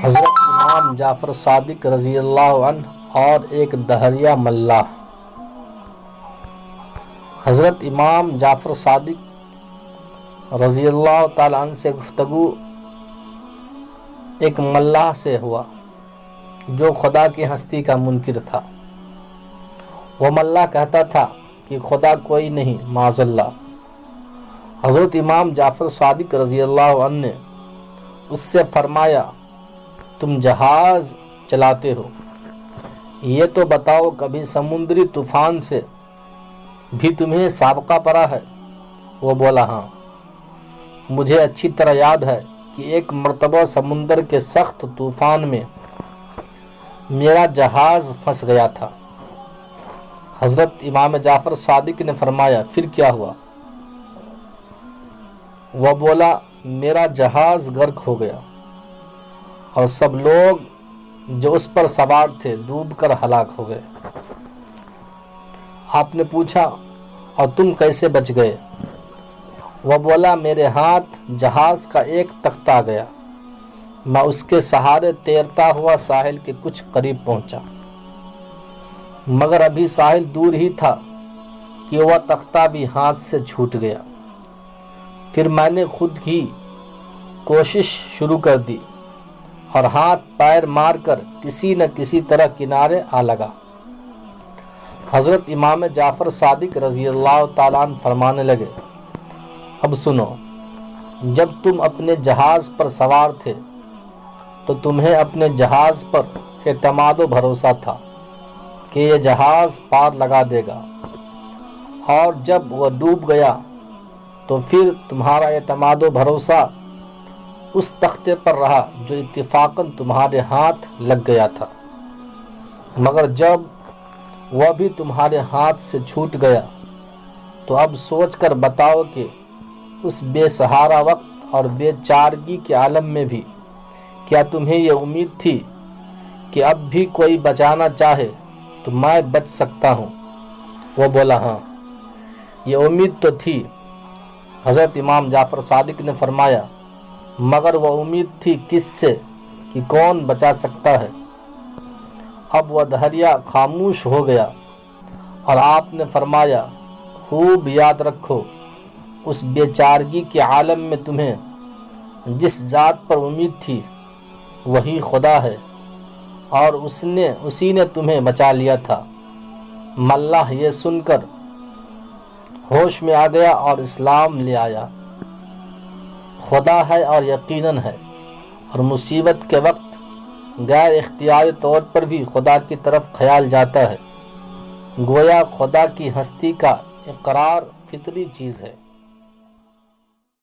حضرت امام جعفر صادق رضی اللہ عنہ اور ایک دہریہ ملاح۔ حضرت امام جعفر صادق رضی اللہ تعالی عنہ سے گفتگو ایک ملاح سے ہوا جو خدا کی ہستی کا منکر تھا۔ وہ ملاح کہتا تھا کہ خدا کوئی نہیں معاذ اللہ۔ حضرت امام جعفر صادق رضی اللہ عنہ نے اس سے فرمایا، تم جہاز چلاتے ہو، یہ تو بتاؤ کبھی سمندری طوفان سے بھی تمہیں سابقہ پڑا ہے؟ وہ بولا، ہاں، مجھے اچھی طرح یاد ہے کہ ایک مرتبہ سمندر کے سخت طوفان میں میرا جہاز پھنس گیا تھا۔ حضرت امام جعفر صادق نے فرمایا، پھر کیا ہوا؟ وہ بولا، میرا جہاز غرق ہو گیا اور سب لوگ جو اس پر سوار تھے ڈوب کر ہلاک ہو گئے۔ آپ نے پوچھا، اور تم کیسے بچ گئے؟ وہ بولا، میرے ہاتھ جہاز کا ایک تخت آ گیا، میں اس کے سہارے تیرتا ہوا ساحل کے کچھ قریب پہنچا، مگر ابھی ساحل دور ہی تھا کہ وہ تختہ بھی ہاتھ سے چھوٹ گیا۔ پھر میں نے خود ہی کوشش شروع کر دی اور ہاتھ پیر مار کر کسی نہ کسی طرح کنارے آ لگا۔ حضرت امام جعفر صادق رضی اللہ تعالیٰ عنہ فرمانے لگے، اب سنو، جب تم اپنے جہاز پر سوار تھے تو تمہیں اپنے جہاز پر اعتماد و بھروسہ تھا کہ یہ جہاز پار لگا دے گا، اور جب وہ ڈوب گیا تو پھر تمہارا اعتماد و بھروسہ اس تختے پر رہا جو اتفاقاً تمہارے ہاتھ لگ گیا تھا، مگر جب وہ بھی تمہارے ہاتھ سے چھوٹ گیا تو اب سوچ کر بتاؤ کہ اس بے سہارا وقت اور بے چارگی کے عالم میں بھی کیا تمہیں یہ امید تھی کہ اب بھی کوئی بچانا چاہے تو میں بچ سکتا ہوں؟ وہ بولا، ہاں، یہ امید تو تھی۔ حضرت امام جعفر صادق نے فرمایا، مگر وہ امید تھی کس سے کہ کون بچا سکتا ہے؟ اب وہ دہریہ خاموش ہو گیا اور آپ نے فرمایا، خوب یاد رکھو، اس بے چارگی کے عالم میں تمہیں جس ذات پر امید تھی وہی خدا ہے، اور اسی نے تمہیں بچا لیا تھا۔ ملاح یہ سن کر ہوش میں آ گیا اور اسلام لے آیا۔ خدا ہے اور یقیناً ہے، اور مصیبت کے وقت غیر اختیاری طور پر بھی خدا کی طرف خیال جاتا ہے، گویا خدا کی ہستی کا اقرار فطری چیز ہے۔